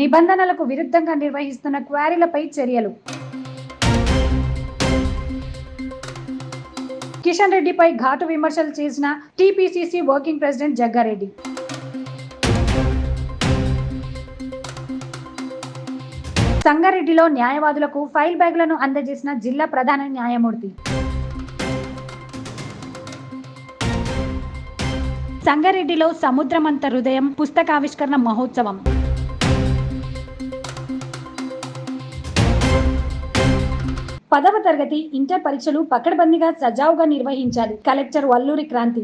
నిబంధనలకు విరుద్ధంగా నిర్వహిస్తున్న క్వారీలపై చర్యలు. కిషన్ రెడ్డిపై ఘాటు విమర్శలు చేసిన టీపీసీసీ వర్కింగ్ ప్రెసిడెంట్ జగ్గారెడ్డి. సంగారెడ్డిలో న్యాయవాదులకు ఫైల్ బ్యాగులను అందజేసిన జిల్లా ప్రధాన న్యాయమూర్తి. సంగారెడ్డిలో సముద్రమంత హృదయం పుస్తకావిష్కరణ మహోత్సవం. పదవ తరగతి ఇంటర్ పరీక్షలు పకడ్బందీగా సజావుగా నిర్వహించాలి. కలెక్టర్ వల్లూరి క్రాంతి.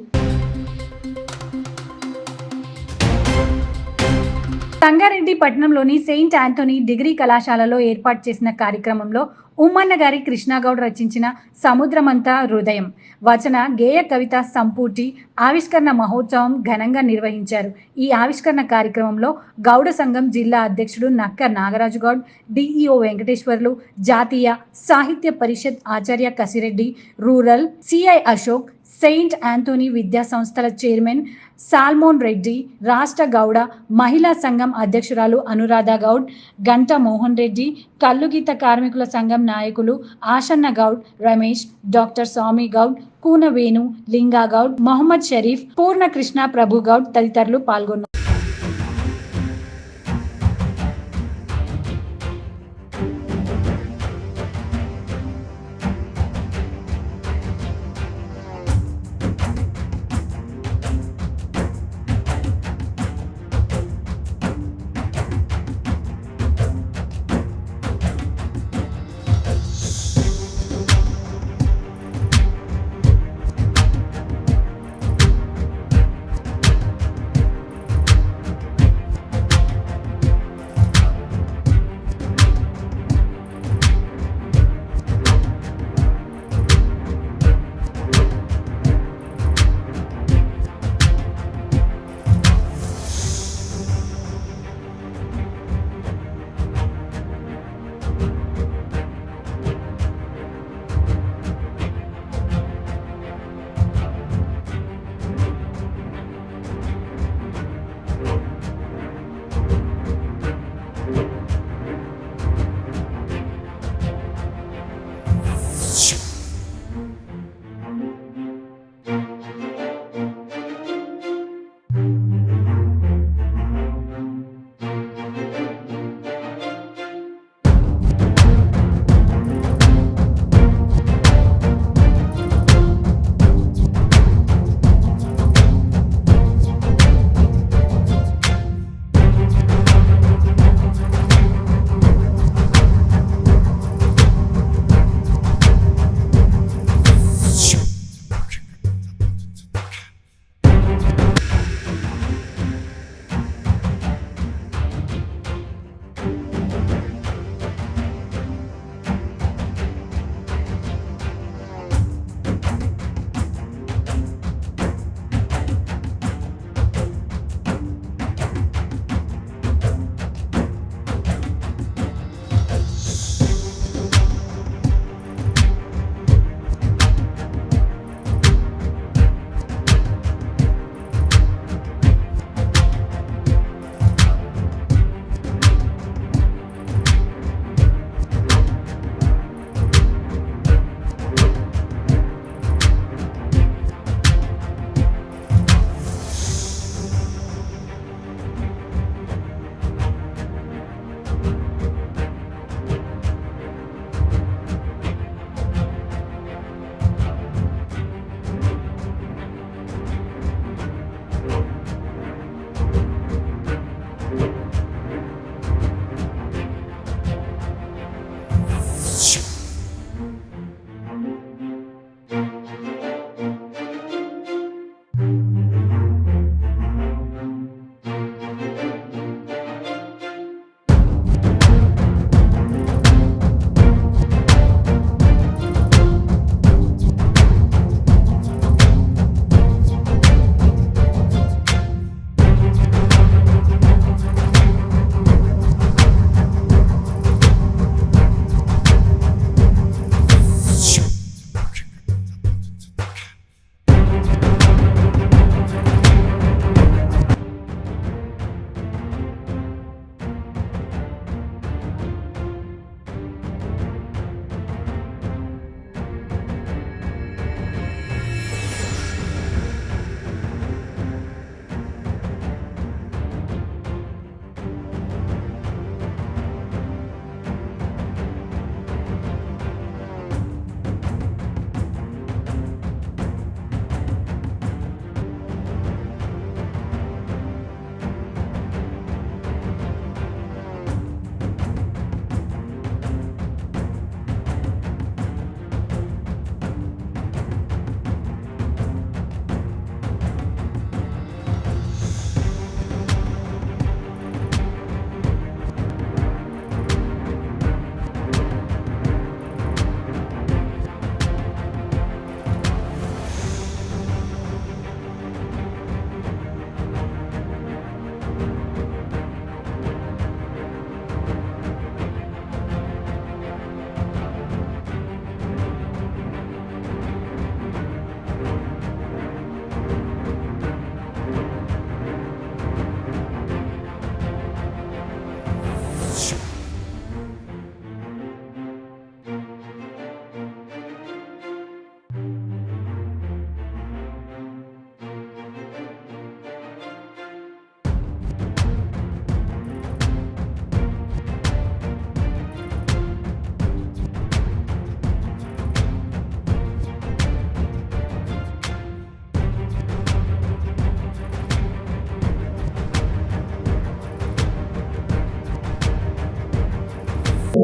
సంగారెడ్డి పట్టణంలోని సెయింట్ ఆంథోనీ డిగ్రీ కళాశాలలో ఏర్పాటు చేసిన కార్యక్రమంలో ఉమ్మన్న గారి కృష్ణాగౌడ్ రచించిన సముద్రమంతా హృదయం వచన గేయ కవిత సంపూర్తి ఆవిష్కరణ మహోత్సవం ఘనంగా నిర్వహించారు. ఈ ఆవిష్కరణ కార్యక్రమంలో గౌడ సంఘం జిల్లా అధ్యక్షుడు నక్క నాగరాజు గౌడ్, డిఈఓ వెంకటేశ్వర్లు, జాతీయ సాహిత్య పరిషత్ ఆచార్య Kasireddy, rural CI Ashok, Saint Anthony విద్యా సంస్థల చైర్మన్ సాల్మోన్ రెడ్డి, రాష్ట్ర గౌడ మహిళా సంఘం అధ్యక్షురాలు అనురాధ గౌడ్, గంట మోహన్ రెడ్డి, కల్లుగీత కార్మికుల సంఘం నాయకులు ఆషన్న గౌడ్, రమేష్, డాక్టర్ స్వామి గౌడ్, కూన వేణు, లింగా గౌడ్, మొహమ్మద్ షరీఫ్, పూర్ణకృష్ణ ప్రభు గౌడ్ తదితరులు పాల్గొన్నారు.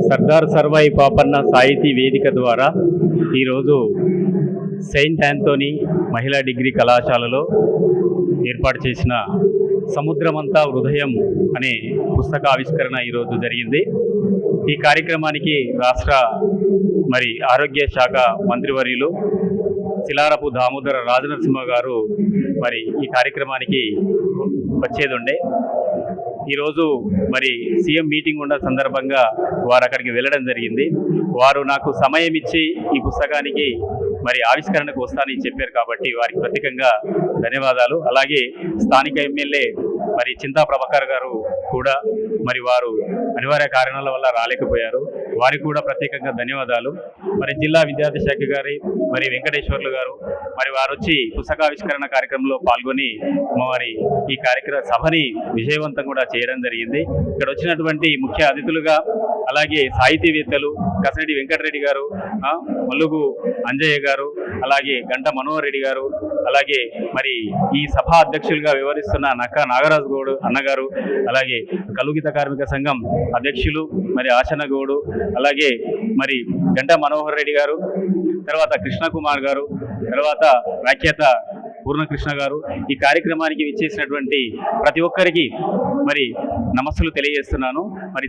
సర్దార్ సర్వాయి పాపన్న సాహితీ వేదిక ద్వారా ఈరోజు సెయింట్ ఆంథోనీ మహిళా డిగ్రీ కళాశాలలో ఏర్పాటు చేసిన సముద్రమంతా హృదయం అనే పుస్తక ఆవిష్కరణ ఈరోజు జరిగింది. ఈ కార్యక్రమానికి రాష్ట్ర ఆరోగ్య శాఖ మంత్రివర్యులు శిలారపు దామోదర రాజనరసింహ గారు ఈ కార్యక్రమానికి వచ్చేదుండే. ఈరోజు సీఎం మీటింగ్ ఉన్న సందర్భంగా వారు అక్కడికి వెళ్ళడం జరిగింది. వారు నాకు సమయం ఇచ్చి ఈ పుస్తకానికి ఆవిష్కరణకు వస్తానని చెప్పారు కాబట్టి వారికి ప్రత్యేకంగా ధన్యవాదాలు. అలాగే స్థానిక ఎమ్మెల్యే చింతా ప్రభాకర్ గారు కూడా వారు అనివార్య కారణాల వల్ల రాలేకపోయారు. వారికి కూడా ప్రత్యేకంగా ధన్యవాదాలు. జిల్లా విద్యార్థి శాఖ గారి వెంకటేశ్వర్లు గారు వారు వచ్చి పుస్తకావిష్కరణ కార్యక్రమంలో పాల్గొని ఈ కార్యక్రమ సభని విజయవంతం కూడా చేయడం జరిగింది. ఇక్కడ వచ్చినటువంటి ముఖ్య అతిథులుగా అలాగే సాహితీవేత్తలు కసిరెడ్డి వెంకటరెడ్డి గారు, మల్లుగు అంజయ్య గారు, అలాగే గంట మనోహర్ రెడ్డి గారు, అలాగే ఈ సభా అధ్యక్షులుగా వ్యవహరిస్తున్న నక్క నాగరాజు గౌడ్ అన్నగారు, అలాగే కలుగిత కార్మిక సంఘం అధ్యక్షులు ఆచన గౌడు, అలాగే గంట మనోహర్ రెడ్డి గారు, తర్వాత కృష్ణకుమార్ గారు, తర్వాత వ్యాఖ్యాత పూర్ణకృష్ణ గారు, ఈ కార్యక్రమానికి విచ్చేసినటువంటి ప్రతి ఒక్కరికి నమస్సులు తెలియజేస్తున్నాను.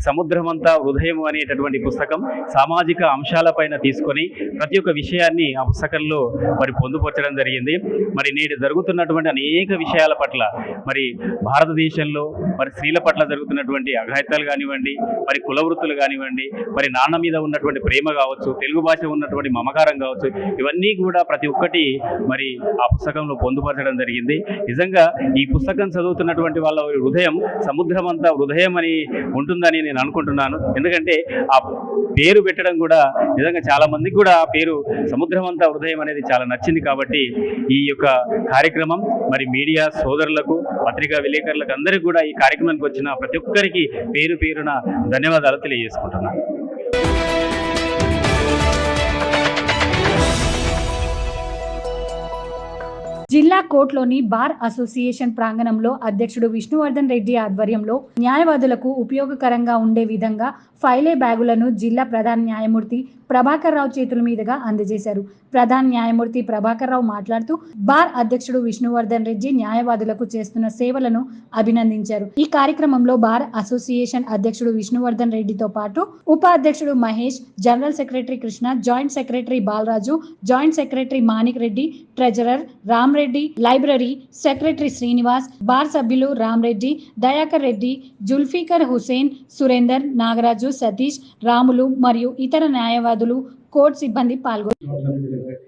సముద్రమంతా హృదయం అనేటటువంటి పుస్తకం సామాజిక అంశాలపైన తీసుకొని ప్రతి ఒక్క విషయాన్ని ఆ పుస్తకంలో పొందుపరచడం జరిగింది. నేడు జరుగుతున్నటువంటి అనేక విషయాల పట్ల భారతదేశంలో స్త్రీల పట్ల జరుగుతున్నటువంటి అఘాయిత్యాలు కానివ్వండి, కుల వృత్తులు కానివ్వండి, నాన్న మీద ఉన్నటువంటి ప్రేమ కావచ్చు, తెలుగు భాష ఉన్నటువంటి మమకారం కావచ్చు, ఇవన్నీ కూడా ప్రతి ఒక్కటి ఆ పుస్తకంలో పొందుపరచడం జరిగింది. నిజంగా ఈ పుస్తకం చదువుతున్నటువంటి వాళ్ళ హృదయం సముద్రమంతా హృదయం అని ఉంటుందని నేను అనుకుంటున్నాను. ఎందుకంటే ఆ పేరు పెట్టడం కూడా నిజంగా చాలా మందికి కూడా ఆ పేరు సముద్రమంతా హృదయం అనేది చాలా నచ్చింది. కాబట్టి ఈ యొక్క కార్యక్రమం మీడియా సోదరులకు, పత్రికా విలేకరులకు అందరికీ కూడా ఈ కార్యక్రమానికి వచ్చిన ప్రతి ఒక్కరికి పేరు పేరున ధన్యవాదాలు తెలియజేసుకుంటున్నాను. జిల్లా కోర్టులోని బార్ అసోసియేషన్ ప్రాంగణంలో అధ్యక్షుడు విష్ణువర్ధన్ రెడ్డి ఆధ్వర్యంలో న్యాయవాదులకు ఉపయోగకరంగా ఉండే విధంగా ఫైలే బ్యాగులను జిల్లా ప్రధాన న్యాయమూర్తి ప్రభాకర్ రావు చేతుల మీదుగా అందజేశారు. ప్రధాన న్యాయమూర్తి ప్రభాకర్ రావు మాట్లాడుతూ బార్ అధ్యక్షుడు విష్ణువర్ధన్ రెడ్డి న్యాయవాదులకు చేస్తున్న సేవలను అభినందించారు. ఈ కార్యక్రమంలో బార్ అసోసియేషన్ అధ్యక్షుడు విష్ణువర్ధన్ రెడ్డితో పాటు ఉపాధ్యక్షుడు Mahesh, general secretary Krishna, joint secretary Balaraju, joint secretary Manik Reddy, treasurer Ram Reddy, library secretary Srinivas, bar సభ్యులు రామ్ రెడ్డి, దయాకర్ రెడ్డి, జుల్ఫీకర్ హుసేన్, సురేందర్, నాగరాజు, సతీష్, రాములు మరియు ఇతర న్యాయవాదులు, కోర్టు సిబ్బంది పాల్గొన్నారు.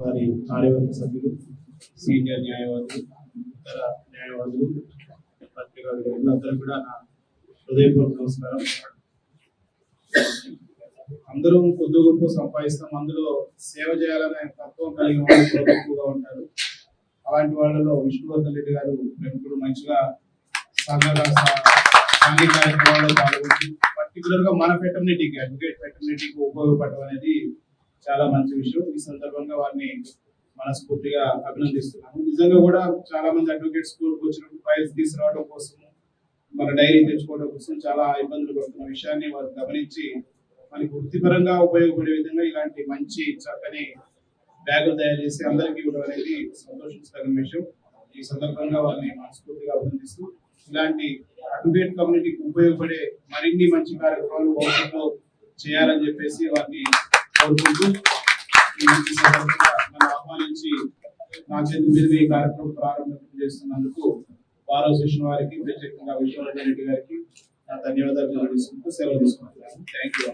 వారి కార్యవర్గ సభ్యులు, సీనియర్ న్యాయవాదులు, ఇతర న్యాయవాదులు, పత్రికా విలేకరులందరూ కూడా నా హృదయపూర్వక నమస్కారం. అందరూ కొద్ది గొప్ప సంపాదిస్తాం, అందులో సేవ చేయాలనే తత్వం కలిగిన వాళ్ళు ఎక్కువగా ఉంటారు. అలాంటి వాళ్ళలో విష్ణువర్ధన్ రెడ్డి గారు ఇప్పుడు మంచిగా సాంఘిక కార్యక్రమాల్లో పాల్గొంటూ పర్టికులర్ గా మన ఫెటర్నిటీకి, అడ్వకేట్ ఫెటర్నిటీకి ఉపయోగపడడం అనేది చాలా మంచి విషయం. ఈ సందర్భంగా వారిని మనస్ఫూర్తిగా అభినందిస్తున్నాను. నిజంగా కూడా చాలా మంది అడ్వకేట్స్ కోర్టుకు వచ్చినప్పుడు ఫైల్స్ తీసుకురావడం కోసం, మన డైరీ తెచ్చుకోవడం కోసం చాలా ఇబ్బందులు పడుతున్న విషయాన్ని వారు గమనించి మనకి వృత్తిపరంగా ఉపయోగపడే విధంగా ఇలాంటి మంచి చక్కని బ్యాగులు తయారు చేసి అందరికీ ఇవ్వడం అనేది సంతోషించదగిన విషయం. ఈ సందర్భంగా వారిని మనస్ఫూర్తిగా అభినందిస్తూ ఇలాంటి అడ్వకేట్ కమ్యూనిటీకి ఉపయోగపడే మరిన్ని మంచి కార్యక్రమాలు భవిష్యత్తులో చేయాలని చెప్పేసి వారిని కోరుకుంటూ ఈ మంచి సందర్భంగా నన్ను ఆహ్వానించి నా చేతి మీద ఈ కార్యక్రమం ప్రారంభం చేస్తున్నందుకు బార్ అసోసియేషన్ వారికి, ప్రత్యేకంగా విశ్వనాథ్ రెడ్డి గారికి నా ధన్యవాదాలు తెలియజేసుకుంటూ సెలవు తీసుకుంటున్నాను. Thank you.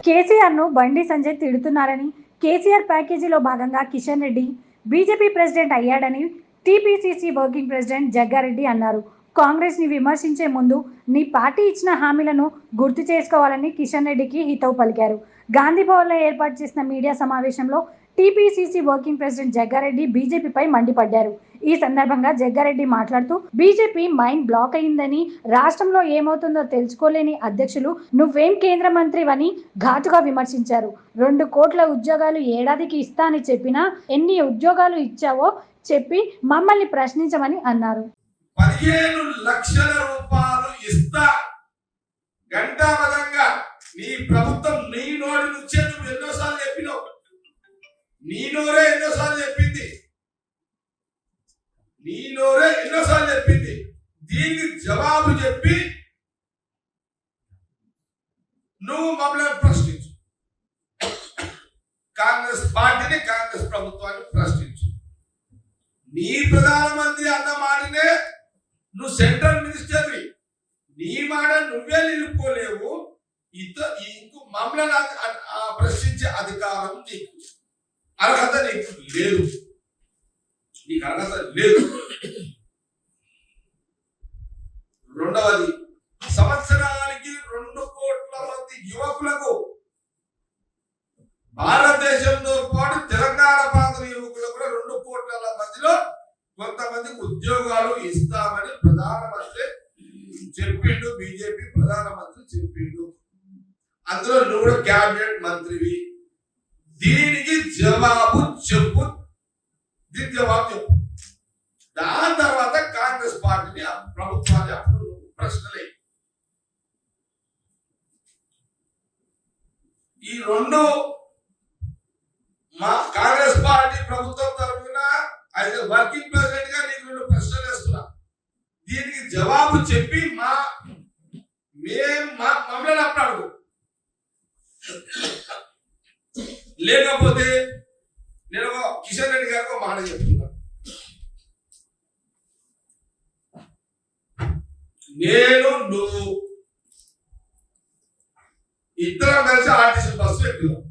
కేసీఆర్ ను బండి సంజయ్ తిడుతున్నారని, కేసీఆర్ ప్యాకేజీలో భాగంగా కిషన్ రెడ్డి బీజేపీ ప్రెసిడెంట్ అయ్యాడని టీపీసీసీ వర్కింగ్ ప్రెసిడెంట్ జగ్గారెడ్డి అన్నారు. కాంగ్రెస్ ని విమర్శించే ముందు నీ పార్టీ ఇచ్చిన హామీలను గుర్తు చేసుకోవాలని కిషన్ రెడ్డికి హితవు పలికారు. గాంధీ భవన్లో ఏర్పాటు చేసిన మీడియా సమావేశంలో టీపీసీసీ వర్కింగ్ ప్రెసిడెంట్ జగ్గారెడ్డి బీజేపీపై మండిపడ్డారు. ఈ సందర్భంగా జగ్గారెడ్డి మాట్లాడుతూ బీజేపీ మైండ్ బ్లాక్ అయిందని, రాష్ట్రంలో ఏమవుతుందో తెలుసుకోలేని అధ్యక్షులు నువ్వేం కేంద్ర మంత్రివని ఘాటుగా విమర్శించారు. 2 కోట్ల ఉద్యోగాలు ఏడాదికి ఇస్తా అని చెప్పినా ఎన్ని ఉద్యోగాలు ఇచ్చావో చెప్పి మమ్మల్ని ప్రశ్నించమని అన్నారు. 15 లక్షల రూపాయలు ఇస్తా గంటాపదంగా నీ ప్రభుత్వం నీ నోటి నుంచే నువ్వు ఎన్నోసార్లు చెప్పినావు. నీ నోరే ఎన్నోసార్లు చెప్పింది. దీనికి జవాబు చెప్పి నువ్వు మమ్మల్ని ప్రశ్నించు. కాంగ్రెస్ పార్టీని, కాంగ్రెస్ ప్రభుత్వాన్ని ప్రశ్నించు. నీ ప్రధానమంత్రి అన్న మాటనే నువ్వు సెంట్రల్ మినిస్టర్వి, నీ మాట నువ్వే నిలుపుకోలేవు. ఇంకో మమ్మల్ని ప్రశ్నించే అధికారం నీకు, అర్హత నీకు లేదు. రెండవది, సంవత్సరానికి 2 కోట్ల మంది యువకులకు, భారతదేశంతో పాటు తెలంగాణ ప్రాంత యువకులకు కూడా 2 కోట్ల మందిలో కొంతమందికి ఉద్యోగాలు ఇస్తామని ప్రధానమంత్రి చెప్పిండు. బీజేపీ ప్రధానమంత్రి చెప్పిండు. అందులో నువ్వు కూడా క్యాబినెట్ మంత్రివి. దీనికి జవాబు చెప్పు. దాని తర్వాత కాంగ్రెస్ పార్టీని, ప్రభుత్వాన్ని అప్పుడు ప్రశ్నలే. ఈ 2 మా కాంగ్రెస్ పార్టీ ప్రభుత్వం తరఫున అయితే వర్కింగ్ ప్రెసిడెంట్ గా నీకు 2 ప్రశ్నలు వేస్తున్నా. దీనికి జవాబు చెప్పి మమ్మల్ని అప్పుడు లేకపోతే నేను కిషన్ రెడ్డి గారికి మాట చెప్తున్నా. నువ్వు ఇద్దరం కలిసి ఆర్టీసీ బస్సు ఎక్కుదాం.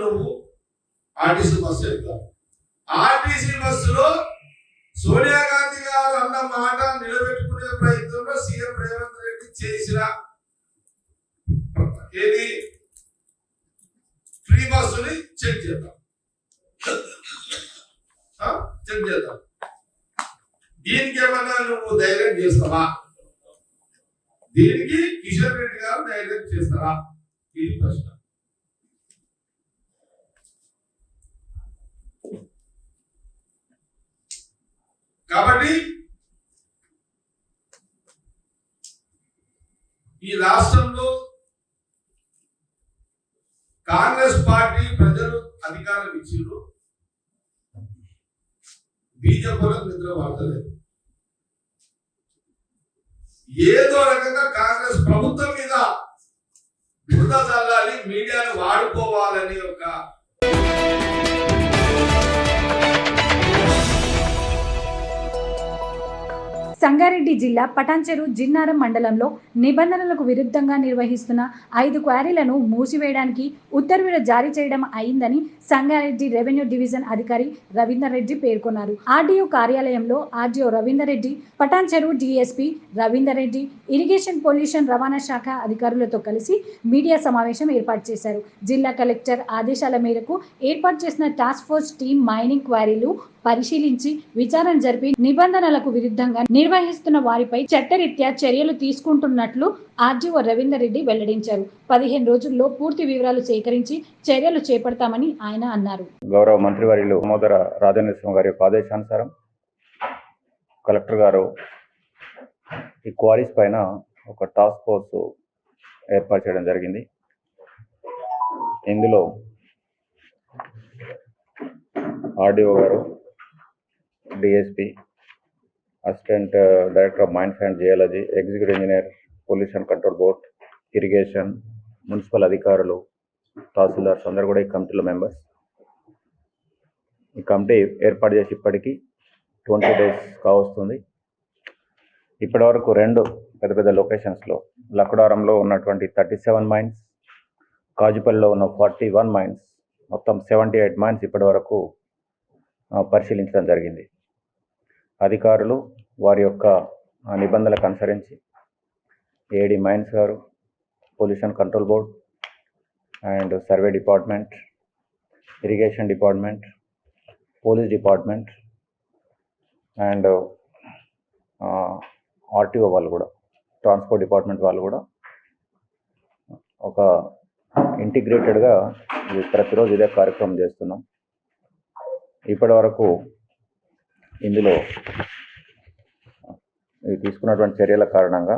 నువ్వు ఆర్టీసీ బస్సు ఎక్కుదాం. ఆర్టీసీ బస్సులో సోనియా గాంధీ గారు అన్న మాట నిలబెట్టుకునే ప్రయత్నంలో సీఎం రేవంత్ రెడ్డి చేసిన ఏది ఫ్రీ బస్సుని చెక్ చేద్దాం. దీనికి ఏమన్నా నువ్వు ధైర్యం చేస్తావా? దీనికి కిషన్ రెడ్డి గారు ధైర్యం చేస్తారా? ఇది ప్రశ్న. కాబట్టి ఈ రాష్ట్రంలో కాంగ్రెస్ పార్టీ ప్రజలు అధికారం ఇచ్చిండ్రు. బీజేపీలకు నిద్ర వాడలేదు. ఏదో రకంగా కాంగ్రెస్ ప్రభుత్వం మీద బురద చల్లాలి, మీడియాను వాడుకోవాలని ఒక సంగారెడ్డి జిల్లా పటాన్చెరు జిన్నారం మండలంలో నిబంధనలకు విరుద్ధంగా నిర్వహిస్తున్న 5 క్వారీలను మూసివేయడానికి ఉత్తర్వులు జారీ చేయడం అయిందని సంగారెడ్డి రెవెన్యూ డివిజన్ అధికారి రవీందర్ రెడ్డి పేర్కొన్నారు. ఆర్డీఓ కార్యాలయంలో RDO Ravinder Reddy, Patancheru DSP Ravinder Reddy, irrigation pollution రవాణా శాఖ అధికారులతో కలిసి మీడియా సమావేశం ఏర్పాటు చేశారు. జిల్లా కలెక్టర్ ఆదేశాల మేరకు ఏర్పాటు చేసిన టాస్క్ ఫోర్స్ టీం మైనింగ్ క్వారీలు పరిశీలించి విచారణ జరిపి నిబంధనలకు విరుద్ధంగా నిర్వహిస్తున్న వారిపై చట్టరీత్యా చర్యలు తీసుకుంటున్నట్లు ఆర్డీఓ రవీందర్ రెడ్డి వెల్లడించారు. 15 రోజుల్లో పూర్తి వివరాలు సేకరించి చర్యలు చేపడతామని ఆయన అన్నారు. గౌరవ మంత్రివర్యులు దామోదర రాజనరసింహ గారి యొక్క ఆదేశానుసారం కలెక్టర్ గారు ఈ క్వారీస్ పైన ఒక టాస్క్ ఫోర్స్ ఏర్పాటు చేయడం జరిగింది. ఇందులో ఆర్డీఓ గారు, DSP, assistant director of mines and geology, executive engineer, pollution control board, irrigation, municipal అధికారులు, తహసీల్దార్స్ అందరూ కూడా ఈ కమిటీలో మెంబర్స్. ఈ కమిటీ ఏర్పాటు చేసి ఇప్పటికీ 20 days కావస్తుంది. ఇప్పటివరకు 2 పెద్ద పెద్ద లొకేషన్స్లో లక్డారంలో ఉన్నటువంటి 37 మైన్స్, కాజుపల్లిలో ఉన్న 41 మైన్స్, మొత్తం 78 మైన్స్ ఇప్పటి వరకు పరిశీలించడం జరిగింది. అధికారులు వారి యొక్క నిబంధనలకు అనుసరించి ఏడీ మైన్స్ గారు, pollution control board and survey department, irrigation department, police department and RTO వాళ్ళు కూడా, ట్రాన్స్పోర్ట్ డిపార్ట్మెంట్ వాళ్ళు కూడా ఒక ఇంటిగ్రేటెడ్గా ప్రతిరోజు ఇదే కార్యక్రమం చేస్తున్నాం. ఇప్పటి వరకు ఇందులో తీసుకున్నటువంటి చర్యల కారణంగా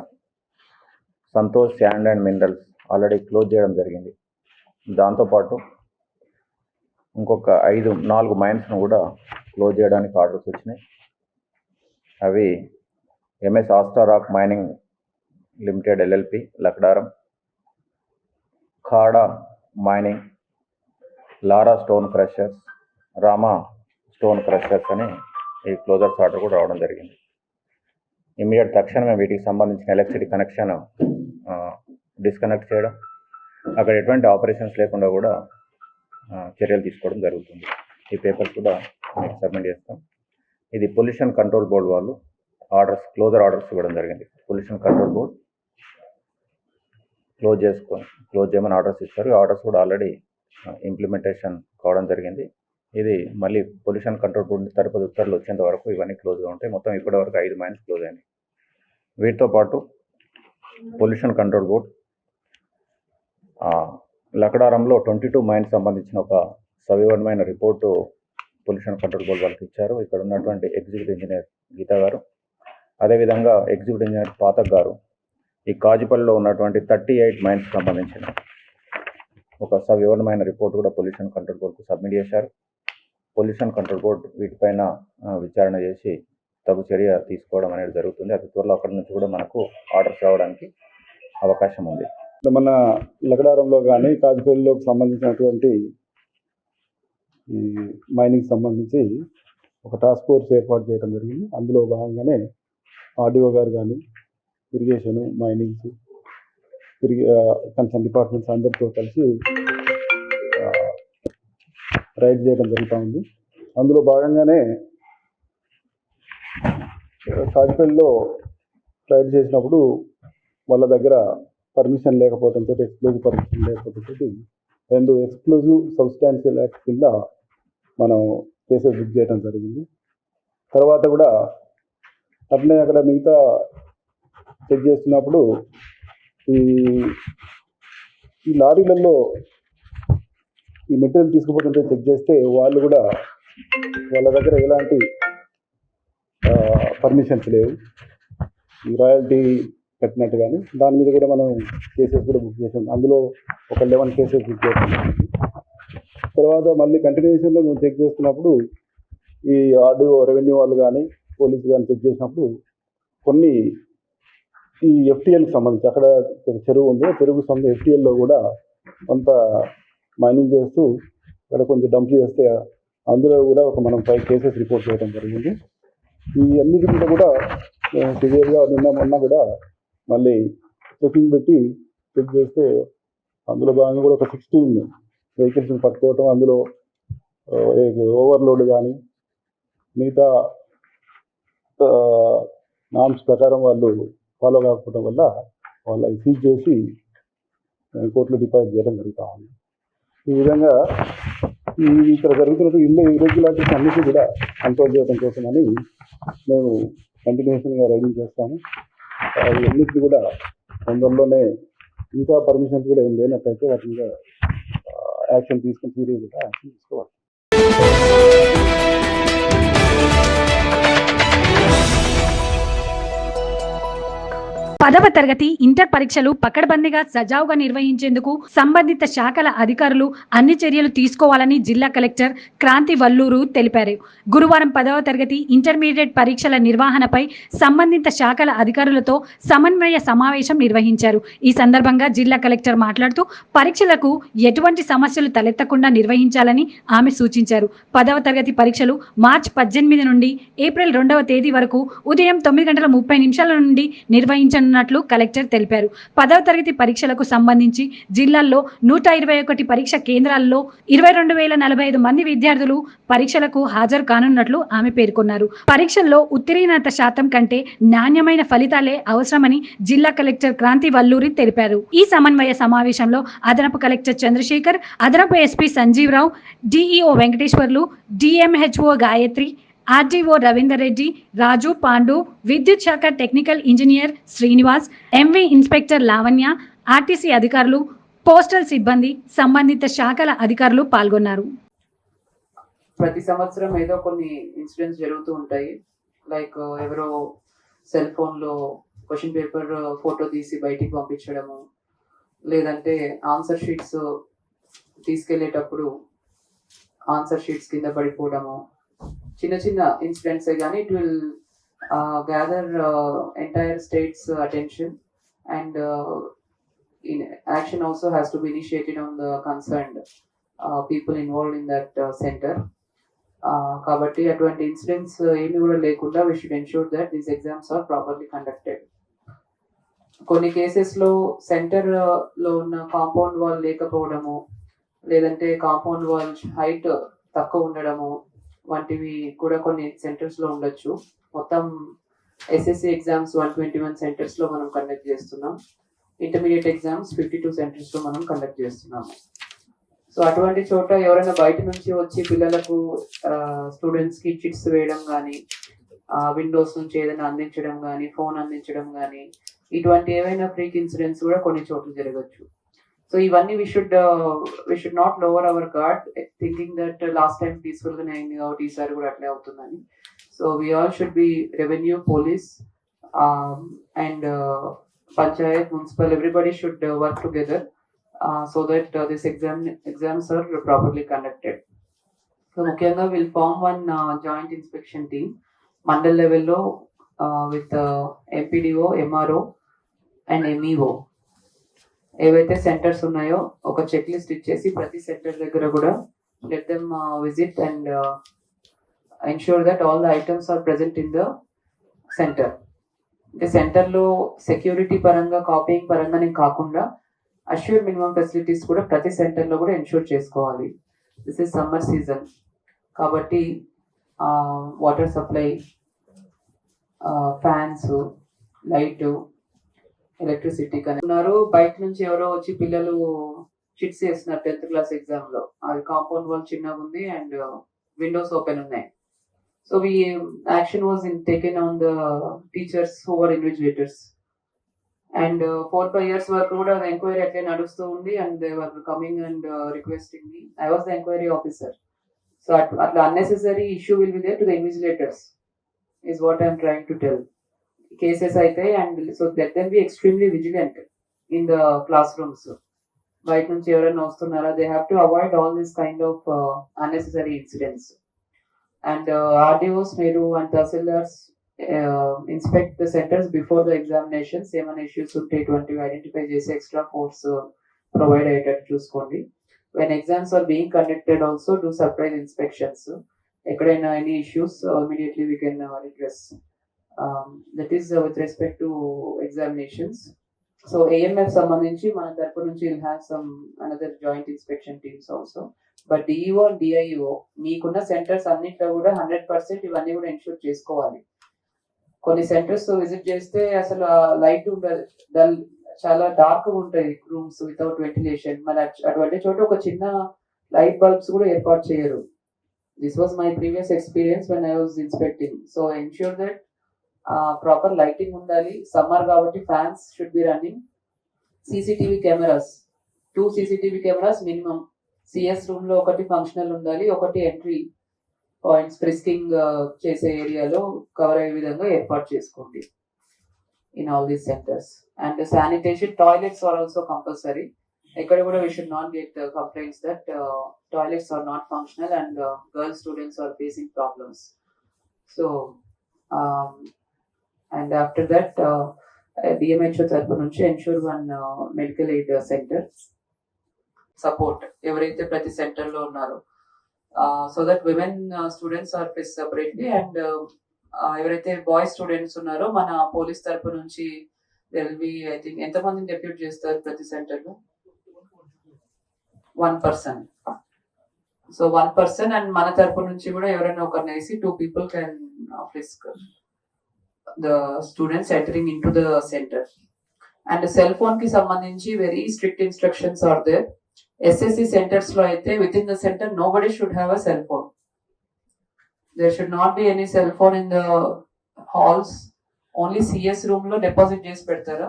Santosh sand and minerals already close చేయడం జరిగింది. దాంతోపాటు ఇంకొక 4 మైన్స్ను కూడా క్లోజ్ చేయడానికి ఆర్డర్స్ వచ్చినాయి. అవి MS Asta rock mining limited LLP Lakdaram, Khada mining, Lara stone crushers, Rama stone crushers అని ఈ క్లోజర్స్ ఆర్డర్ కూడా రావడం జరిగింది. ఇమీడియట్ తక్షణమే వీటికి సంబంధించిన ఎలక్ట్రిసిటీ కనెక్షన్ డిస్కనెక్ట్ చేయడం, అక్కడ ఎటువంటి ఆపరేషన్స్ లేకుండా కూడా చర్యలు తీసుకోవడం జరుగుతుంది. ఈ పేపర్స్ కూడా మీకు సబ్మిట్ చేస్తాం. ఇది పొల్యూషన్ కంట్రోల్ బోర్డు వాళ్ళు క్లోజర్ ఆర్డర్స్ ఇవ్వడం జరిగింది. పొల్యూషన్ కంట్రోల్ బోర్డ్ క్లోజ్ చేయమని ఆర్డర్స్ ఇస్తారు. ఈ ఆర్డర్స్ కూడా ఆల్రెడీ ఇంప్లిమెంటేషన్ కావడం జరిగింది. ఇది మళ్ళీ పొల్యూషన్ కంట్రోల్ బోర్డు తరపున ఉత్తర్వులు వచ్చేంత వరకు ఇవన్నీ క్లోజ్గా ఉంటాయి. మొత్తం ఇప్పటి వరకు 5 మైన్స్ క్లోజ్ అయినాయి. వీటితో పాటు పొల్యూషన్ కంట్రోల్ బోర్డ్ లక్డారంలో 22 మైన్స్ సంబంధించిన ఒక సవివరమైన రిపోర్టు పొల్యూషన్ కంట్రోల్ బోర్డు వాళ్ళకి ఇచ్చారు. ఇక్కడ ఉన్నటువంటి ఎగ్జిక్యూటివ్ ఇంజనీర్ గీతా గారు, అదేవిధంగా ఎగ్జిక్యూటివ్ ఇంజనీర్ పాతక్ గారు ఈ కాజుపల్లిలో ఉన్నటువంటి 38 మైన్స్ సంబంధించిన ఒక సవివరమైన రిపోర్ట్ కూడా పొల్యూషన్ కంట్రోల్ బోర్డుకు సబ్మిట్ చేశారు. పొల్యూషన్ కంట్రోల్ బోర్డు వీటిపైన విచారణ చేసి తగు చర్య తీసుకోవడం అనేది జరుగుతుంది. అతి త్వరలో అక్కడి నుంచి కూడా మనకు ఆర్డర్స్ రావడానికి అవకాశం ఉంది. మన లగడారంలో కానీ కాజుపల్లిలోకి సంబంధించినటువంటి ఈ మైనింగ్ సంబంధించి ఒక టాస్క్ ఫోర్స్ ఏర్పాటు చేయడం జరిగింది. అందులో భాగంగానే ఆర్డీఓ గారు కానీ, ఇరిగేషన్, మైనింగ్స్, కన్సర్న్ డిపార్ట్మెంట్స్ అందరితో కలిసి రైడ్ చేయడం జరుగుతూ ఉంది. అందులో భాగంగానే కాజుపల్లిలో రైడ్ చేసినప్పుడు వాళ్ళ దగ్గర పర్మిషన్ లేకపోవడంతో, ఎక్స్క్లూజివ్ పర్మిషన్ లేకపోవడంతో 2 ఎక్స్క్లూజివ్ సబ్స్టాన్షియల్ యాక్ట్ కింద మనం కేసెస్ బుక్ చేయడం జరిగింది. తర్వాత కూడా అట్లనే అక్కడ మిగతా చెక్ చేస్తున్నప్పుడు ఈ లారీలలో ఈ మెటీరియల్ తీసుకుపోతుంటే చెక్ చేస్తే వాళ్ళు కూడా వాళ్ళ దగ్గర ఎలాంటి పర్మిషన్స్ లేవు, ఈ రాయల్టీ కట్టినట్టు కానీ. దాని మీద కూడా మనం కేసెస్ కూడా బుక్ చేసాం. అందులో ఒక 11 కేసెస్ బుక్ చేసాం. తర్వాత మళ్ళీ కంటిన్యూషన్లో మేము చెక్ చేస్తున్నప్పుడు ఈ ఆర్డీఓ, రెవెన్యూ వాళ్ళు కానీ, పోలీసు కానీ చెక్ చేసినప్పుడు కొన్ని ఈ ఎఫ్టీఎల్కి సంబంధించి అక్కడ చెరువు ఉంది, చెరువుకు సంబంధించి ఎఫ్టీఎల్లో కూడా కొంత మైనింగ్ చేస్తూ అక్కడ కొంచెం డంప్ చేస్తే అందులో కూడా మనం 5 కేసెస్ రిపోర్ట్ చేయడం జరిగింది. ఈ అన్నిటి మీద కూడా సివియర్గా మొన్న కూడా మళ్ళీ చెకింగ్ పెట్టి చెక్ చేస్తే అందులో భాగంగా కూడా ఒక 16 వెహికల్స్ని పట్టుకోవటం, అందులో ఓవర్లోడ్ కానీ మిగతా నామ్స్ ప్రకారం వాళ్ళు ఫాలో కాకపోవడం వల్ల వాళ్ళ సీజ్ చేసి కోర్టులో డిపాజిట్ చేయడం జరుగుతూ ఉంది. ఈ విధంగా ఇక్కడ జరుగుతున్నట్టు ఇల్లు ఇర్రెగ్యులారిటీస్ అన్నిటి కూడా కంట్రోల్ చేయడం కోసమని మేము కంటిన్యూషన్గా రైడింగ్ చేస్తాము. ఇవన్నిటికీ కూడా తొందరలోనే ఇంకా పర్మిషన్స్ కూడా ఏం లేనట్టయితే వాటి మీద యాక్షన్ తీసుకుని సీరియస్గా యాక్షన్ తీసుకోవాలి. పదవ తరగతి ఇంటర్ పరీక్షలు పకడ్బందీగా సజావుగా నిర్వహించేందుకు సంబంధిత శాఖల అధికారులు అన్ని చర్యలు తీసుకోవాలని జిల్లా కలెక్టర్ క్రాంతి వల్లూరు తెలిపారు. గురువారం 10వ తరగతి ఇంటర్మీడియట్ పరీక్షల నిర్వహణపై సంబంధిత శాఖల అధికారులతో సమన్వయ సమావేశం నిర్వహించారు. ఈ సందర్భంగా జిల్లా కలెక్టర్ మాట్లాడుతూ పరీక్షలకు ఎటువంటి సమస్యలు తలెత్తకుండా నిర్వహించాలని ఆమె సూచించారు. 10వ తరగతి పరీక్షలు మార్చి 18 నుండి ఏప్రిల్ 2వ తేదీ వరకు ఉదయం 9:30 నుండి నిర్వహించనున్నట్లు కలెక్టర్ తెలిపారు. 10వ తరగతి పరీక్షలకు సంబంధించి జిల్లాల్లో 121 పరీక్ష కేంద్రాల్లో 22,045 మంది విద్యార్థులు పరీక్షలకు హాజరు కానున్నట్లు ఆమె పేర్కొన్నారు. పరీక్షల్లో ఉత్తీర్ణత శాతం కంటే నాణ్యమైన ఫలితాలే అవసరమని జిల్లా కలెక్టర్ క్రాంతి వల్లూరి తెలిపారు. ఈ సమన్వయ సమావేశంలో అదనపు కలెక్టర్ చంద్రశేఖర్, అదనపు SP Sanjeevarao, DEO Venkateswarlu, DMHO Gayatri, RDO Ravinder Reddy, Raju, Pandu, విద్యుత్ శాఖ technical engineer Srinivas, MV inspector Lavanya, RTC అధికారులు, పోస్టల్ సిబ్బంది, సంబంధిత శాఖల అధికారులు పాల్గొన్నారు. ప్రతి సంవత్సరం ఏదో కొన్ని ఇన్సిడెంట్స్ జరుగుతూ ఉంటాయి. లైక్ ఎవరో సెల్ ఫోన్లో క్వశ్చన్ పేపర్ ఫోటో తీసి బయటికి పంపించడము, లేదంటే ఆన్సర్ షీట్స్ తీసుకెళ్లేటప్పుడు ఆన్సర్ షీట్స్ కింద పడిపోవడము, చిన్న చిన్న ఇన్సిడెంట్సే కానీ it will gather entire states attention and action also has to be initiated on the concerned people involved in that center. కాబట్టి అటువంటి ఇన్సిడెంట్స్ ఏమి కూడా లేకుండా we should ensure that these exams are properly conducted. కొన్ని కేసెస్లో సెంటర్లో ఉన్న compound wall లేకపోవడము, లేదంటే కాంపౌండ్ వాల్ హైట్ తక్కువ ఉండడము వంటివి కూడా కొన్ని సెంటర్స్లో ఉండొచ్చు. మొత్తం ఎస్ఎస్సి ఎగ్జామ్స్ 121 సెంటర్స్లో మనం కండక్ట్ చేస్తున్నాం. ఇంటర్మీడియట్ ఎగ్జామ్స్ 52 సెంటర్స్లో మనం కండక్ట్ చేస్తున్నాము. సో అటువంటి చోట ఎవరైనా బయట నుంచి వచ్చి పిల్లలకు స్టూడెంట్స్కి చిట్స్ వేయడం కానీ, విండోస్ నుంచి ఏదైనా అందించడం కానీ, ఫోన్ అందించడం కానీ, ఇటువంటి ఏవైనా ఫ్రీక్ ఇన్సిడెంట్స్ కూడా కొన్ని చోట్ల జరగచ్చు. సో ఇవన్నీ we should not lower our guard thinking that last time పీస్ఫుల్గానే అయింది కాబట్టి ఈసారి కూడా అట్లే అవుతుందని. So we all should be revenue, police and panchayat, municipal, everybody should work together so that this exams are properly conducted. So ముఖ్యంగా we'll form one joint inspection team mandal level lo with MPDO, MRO and MEO. ఏవైతే centres ఉన్నాయో ఒక check list ఇచ్చేసి ప్రతి centre దగ్గర కూడా let them visit and ensure that all the items are present in the center. అంటే సెంటర్లో security పరంగా, కాపీయింగ్ పరంగానే కాకుండా అష్యూర్ మినిమం ఫెసిలిటీస్ కూడా ప్రతి సెంటర్లో కూడా ఎన్ష్యూర్ చేసుకోవాలి. దిస్ ఇస్ సమ్మర్ సీజన్ కాబట్టి water supply, fans, light, electricity కనున్నారు. బయట నుంచి ఎవరో వచ్చి పిల్లలు చిట్స్ చేస్తున్నారు 10th క్లాస్ ఎగ్జామ్ లో. అది కాంపౌండ్ వాల్ చిన్నగా ఉంది అండ్ విండోస్ ఓపెన్ ఉన్నాయి. So action was taken on the teachers who were invigilators. And 4-5 years వరకు కూడా ఎంక్వైరీ అట్లే నడుస్తూ ఉంది and they were coming and requesting me. I was the enquiry officer. So అట్లా unnecessary issue will be there to the invigilators is what I am trying to tell. Cases అయితే and so let them be extremely vigilant in the classrooms. బయట నుంచి ఎవరైనా వస్తున్నారా, they have to avoid all this kind of unnecessary incidents. And RDOs meru and tahsildars inspect the centers before the examinations. ఏమైనా issues ఉంటే ఇటువంటివి identify చేసి extra force provide అయ్యేటట్టు చూసుకోండి. When exams are being conducted also do surprise inspections. ఎక్కడైనా any issues immediately we can redress. That is with respect to examinations. So AMF సంబంధించి మన తరపు నుంచి will have some another joint inspection teams also. But DEO and DIO మీకున్న centres అన్నిట్లో కూడా 100% ఇవన్నీ కూడా ఎన్ష్యూర్ చేసుకోవాలి. కొన్ని సెంటర్స్ విజిట్ చేస్తే అసలు లైట్ ఉండదు, చాలా డార్క్ ఉంటాయి రూమ్స్ వితౌట్ వెంటిలేషన్. మన అటువంటి చోట ఒక చిన్న లైట్ బల్బ్స్ కూడా ఏర్పాటు చేయరు. This was my previous experience when I was inspecting. So ensure that proper lighting undali. Summer kabatti fans should be running. CCTV cameras, 2 CCTV cameras minimum. CS room లో ఒకటి ఫంక్షనల్ ఉండాలి, ఒకటి entry points frisking చేసే ఏరియాలో cover అయ్యే విధంగా ఏర్పాటు చేసుకోండి in all these centres. And sanitation, toilets are also compulsory. ఎక్కడ కూడా we should not get complaints that toilets are not functional and girl students are facing problems. So and after that DMHO తరపు నుంచి ensure one medical aid center support ఎవరైతే ప్రతి centre లో ఉన్నారో, so that women students are face separately. And ఎవరైతే boys students ఉన్నారో మన police తరపు నుంచి there will be, I think, ఎంతమందిని డెప్యూట్ చేస్తారు ప్రతి సెంటర్ లో? 1 person. సో 1 person, అండ్ మన తరపు నుంచి కూడా ఎవరైనా ఒకరిని వేసి 2 people can frisk the students entering into the center. And cell phone కి సంబంధించి very strict instructions are there. SSC centers లో అయితే with in the centre nobody should have a cell phone. There should not be any cell phone in the halls. Only CS room లో deposit చేసి పెడతారా?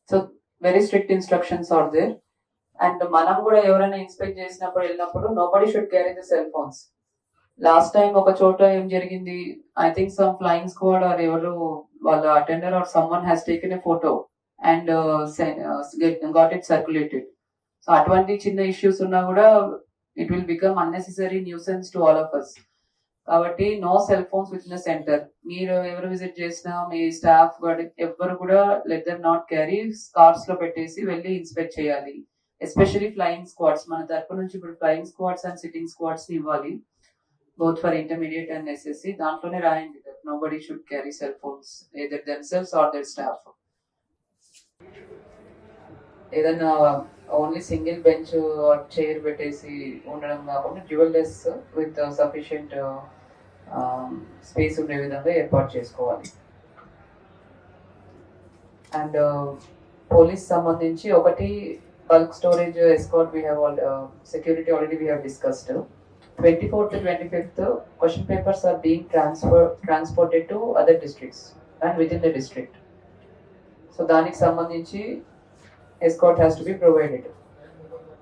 So very strict instructions are there. And మనం కూడా ఎవరైనా inspect చేసినప్పుడు వెళ్ళినప్పుడు nobody should carry the cell phones. Last time ఒక చోట ఏం జరిగింది, I think some flying squad or ఎవరు వాళ్ళ attendant or someone has taken a photo and got it circulated. So అటువంటి చిన్న ఇష్యూస్ ఉన్నా కూడా it will become unnecessary nuisance to all of us. కాబట్టి no cell phones with in the centre. మీరు ఎవరు visit చేసినా మీ స్టాఫ్ ఎవరు కూడా let them not carry, cars లో పెట్టేసి వెళ్ళి ఇన్స్పెక్ట్ చేయాలి. ఎస్పెషల్లీ ఫ్లయింగ్ స్క్వాడ్స్, మన తరపు నుంచి ఇప్పుడు flying squads and sitting squads ని ఇవ్వాలి, both for intermediate and SSC. దాంట్లోనే రాయండి that nobody should carry cell phones, either themselves or their staff. ఏదైనా only single bench or chair పెట్టేసి ఉండడం కాకుండా dual desk with sufficient space ఉండే విధంగా ఏర్పాటు చేసుకోవాలి. అండ్ పోలీస్ సంబంధించి ఒకటి bulk storage escort we have security already we have discussed. 24th to 25th question papers are being transported to other districts and within the district. So దానికి సంబంధించి escort has to be provided.